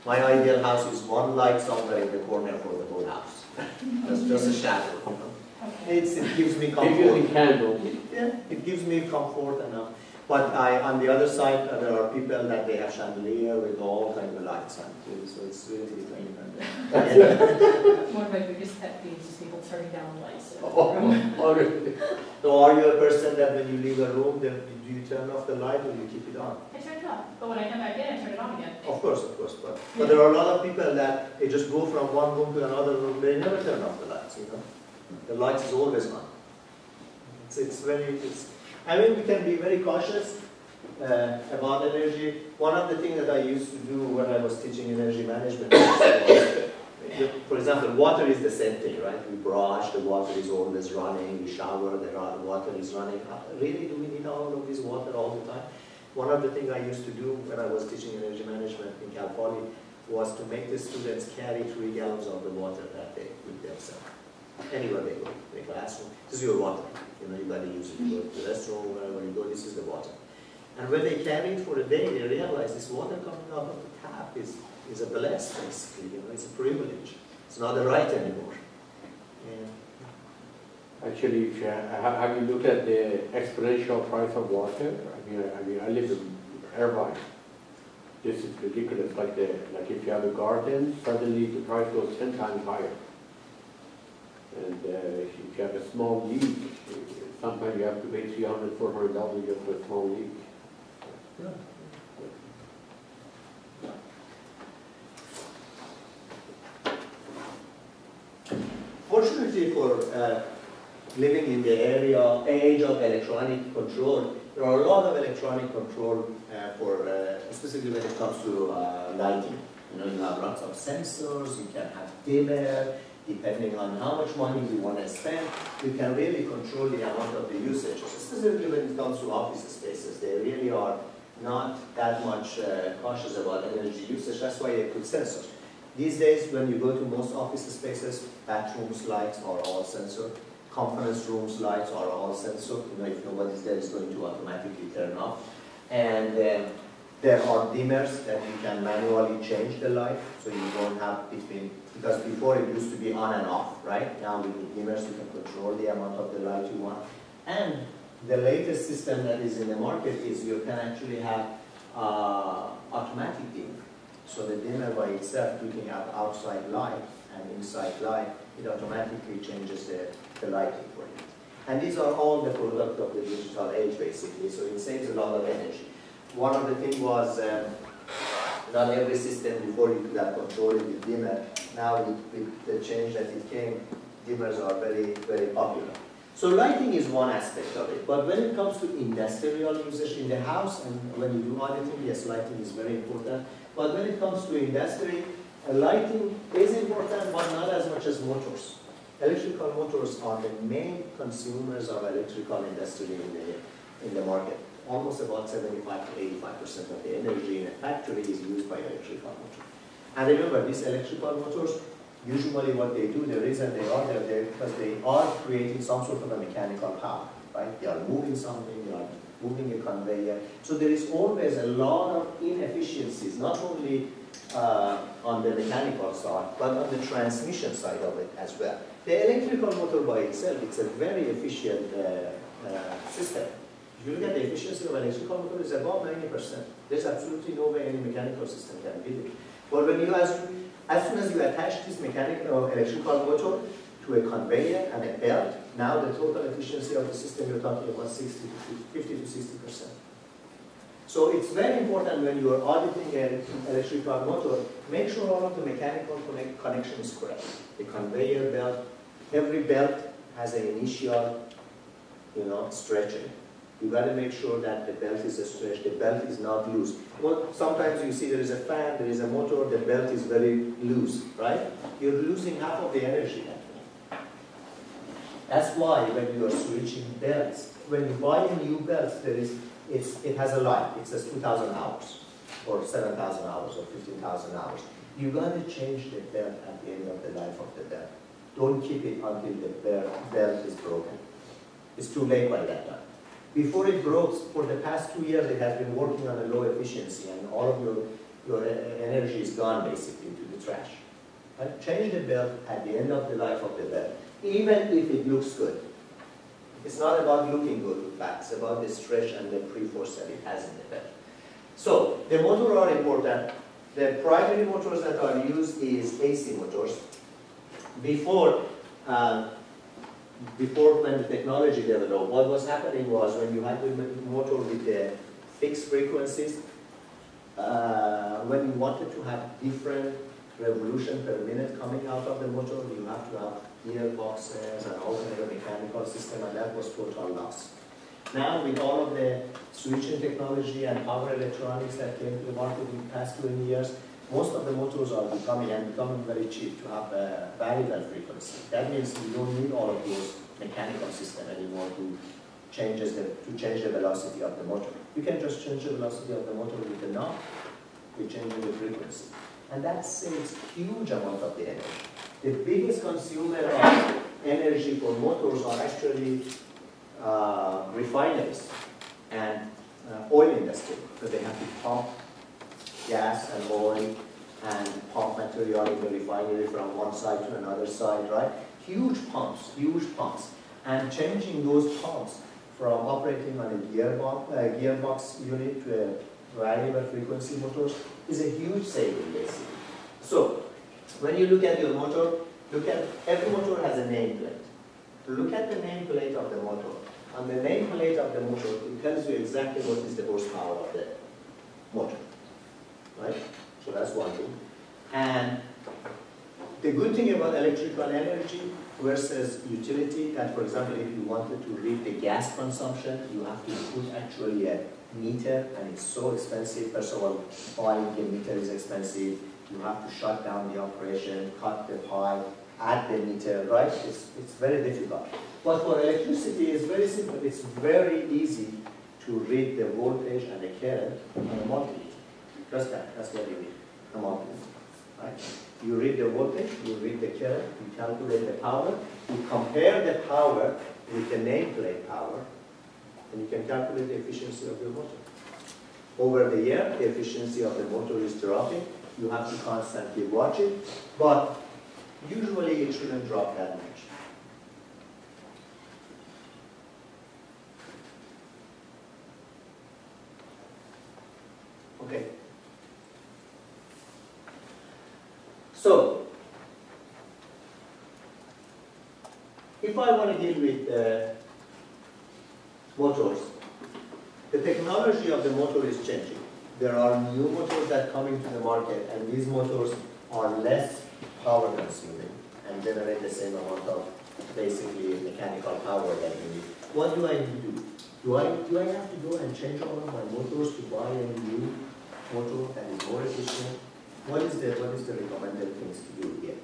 My ideal house is one light somewhere in the corner for the whole house. That's just a shadow. It gives me comfort. Give you a candle. Yeah, it gives me comfort enough. But on the other side, there are people that they have chandelier with all kinds of lights on too, so it's really strange. One of my biggest pet peeves is people turning down the lights. So are you a person that when you leave a room, then do you turn off the light or you keep it on? I turn it off, but when I come back in, I turn it on again. Of course, but there are a lot of people that they just go from one room to another room, they never turn off the lights, you know. The light is always on. I mean, we can be very cautious about energy. One of the things that I used to do when I was teaching energy management was, for example, water is the same thing, right? We brush, the water is always running, we shower, the water is running. Really, do we need all of this water all the time? One of the things I used to do when I was teaching energy management in Cal Poly was to make the students carry 3 gallons of the water that day with themselves. Anywhere they go, the classroom, this is your water. You know, you got to use it. You go to the restroom, wherever you go, this is the water. And when they carry it for a day, they realize this water coming out of the tap is a blessing, basically. You know, it's a privilege. It's not a right anymore. Yeah. Actually, have you looked at the exponential price of water? I mean, I live in Irvine. This is ridiculous. Like if you have a garden, suddenly the price goes 10 times higher. And if you have a small leak, sometimes you have to pay $300, $400 just for a small leak. Yeah. Fortunately for living in the age of electronic control, there are a lot of electronic control specifically when it comes to lighting. You know, you have lots of sensors, you can have dimmer. Depending on how much money you want to spend, you can really control the amount of the usage. Specifically when it comes to office spaces, they really are not that much cautious about energy usage. That's why they put sensors. These days, when you go to most office spaces, bathrooms lights are all sensor. Conference rooms lights are all sensor. You know, if nobody's there, it's going to automatically turn off. And there are dimmers that you can manually change the light, so you don't have because before it used to be on and off, right? Now with the dimmers, you can control the amount of the light you want. And the latest system that is in the market is you can actually have automatic dimmer. So the dimmer by itself, looking at outside light and inside light, it automatically changes the lighting for you. And these are all the product of the digital age, basically, so it saves a lot of energy. One of the things was not every system before you could have controlled it with dimmer. Now with the change that it came, dimmers are very, very popular. So lighting is one aspect of it, but when it comes to industrial usage in the house, and when you do auditing, yes, lighting is very important. But when it comes to industry, lighting is important, but not as much as motors. Electrical motors are the main consumers of electrical industry in the market. Almost about 75 to 85% of the energy in a factory is used by electrical motors. And remember, these electrical motors, usually what they do, the reason they are there because they are creating some sort of a mechanical power, right? They are moving something, they are moving a conveyor. So there is always a lot of inefficiencies, not only on the mechanical side, but on the transmission side of it as well. The electrical motor by itself, it's a very efficient system. If you look at the efficiency of an electrical motor, it's above 90%. There's absolutely no way any mechanical system can beat it. But when you as soon as you attach this mechanical electrical motor to a conveyor and a belt, now the total efficiency of the system you're talking about 50 to 60%. So it's very important when you are auditing an electrical motor, make sure all of the mechanical connection is correct. The conveyor belt, every belt has an initial, stretching. You got to make sure that the belt is stretched, the belt is not loose. Well, sometimes you see there is a fan, there is a motor, the belt is very loose, right? You're losing half of the energy that way. That's why when you are switching belts, when you buy a new belt, it has a life. It says 2,000 hours, or 7,000 hours, or 15,000 hours. You got to change the belt at the end of the life of the belt. Don't keep it until the belt is broken. It's too late by that time. Before it broke, for the past 2 years, it has been working on a low efficiency, and all of your your energy is gone basically to the trash. Right? Change the belt at the end of the life of the belt, even if it looks good. It's not about looking good, but it's about the stretch and the pre-force that it has in the belt. So the motors are important. The primary motors that are used is AC motors. Before when the technology developed, what was happening was when you had the motor with the fixed frequencies, when you wanted to have different revolution per minute coming out of the motor, you have to have gearboxes and alternative mechanical system, and that was total loss. Now, with all of the switching technology and power electronics that came to the market in the past 20 years, most of the motors are becoming very cheap to have a variable frequency. That means you don't need all of those mechanical system anymore to change the velocity of the motor. You can just change the velocity of the motor with the knob, with changing the frequency. And that saves huge amount of the energy. The biggest consumer of energy for motors are actually refineries and oil industry, because they have to pump gas and oil and pump material in the refinery from one side to another side, right? Huge pumps, and changing those pumps from operating on a gearbox unit to a variable frequency motors is a huge saving, basically. So, when you look at your motor, every motor has a nameplate. Look at the nameplate of the motor. On the nameplate of the motor, it tells you exactly what is the horsepower of the motor, right? So that's one thing. And the good thing about electrical energy versus utility, that for example, if you wanted to read the gas consumption, you have to put actually a meter, and it's so expensive. First of all, buying a meter is expensive. You have to shut down the operation, cut the pipe, add the meter, right? It's very difficult. But for electricity, it's very simple. It's very easy to read the voltage and the current on a multimeter. Just that's what you need, a multimeter, right? You read the voltage, you read the current, you calculate the power, you compare the power with the nameplate power, and you can calculate the efficiency of your motor. Over the year, the efficiency of the motor is dropping. You have to constantly watch it, but usually it shouldn't drop that much. Okay. So, if I want to deal with motors, the technology of the motor is changing. There are new motors that come into the market, and these motors are less power consuming and generate the same amount of basically mechanical power that you need. What do I need to do? Do I have to go and change all of my motors to buy a new motor that is more efficient? What is the recommended things to do here?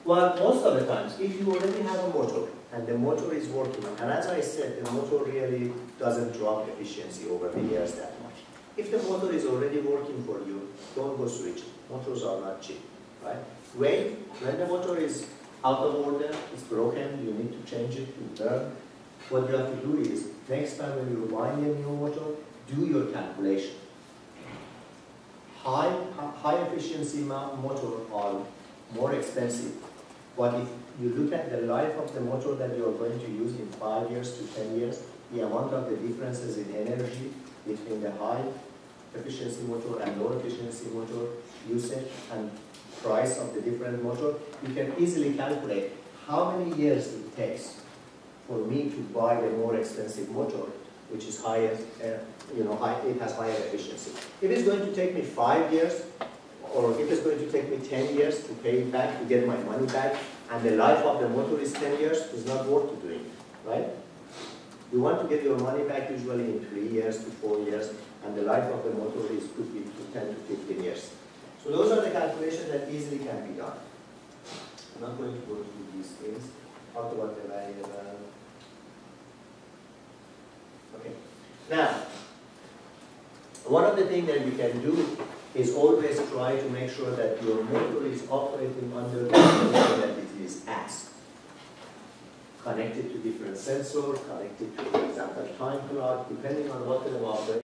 Well, most of the times, if you already have a motor and the motor is working, and as I said, the motor really doesn't drop efficiency over the years that much. If the motor is already working for you, don't go switching. Motors are not cheap, right? Wait, when the motor is out of order, it's broken, you need to change it to burn. What you have to do is, next time when you're buying a new motor, do your calculation. High efficiency motor are more expensive, but if you look at the life of the motor that you're going to use in 5 years to 10 years, the amount of the differences in energy between the high efficiency motor and low efficiency motor usage and price of the different motor, you can easily calculate how many years it takes for me to buy the more expensive motor, which is higher, it has higher efficiency. If it's going to take me 5 years, or if it's going to take me 10 years to pay it back, to get my money back, and the life of the motor is 10 years, it's not worth doing it, right? You want to get your money back usually in 3 years to 4 years, and the life of the motor could be 10 to 15 years. So those are the calculations that easily can be done. I'm not going to go through these things. Talk about the variable. Okay. Now, one of the things that you can do is always try to make sure that your motor is operating under the condition that it is asked. Connected to different sensors, connected to, for example, time clock, depending on what kind of operation.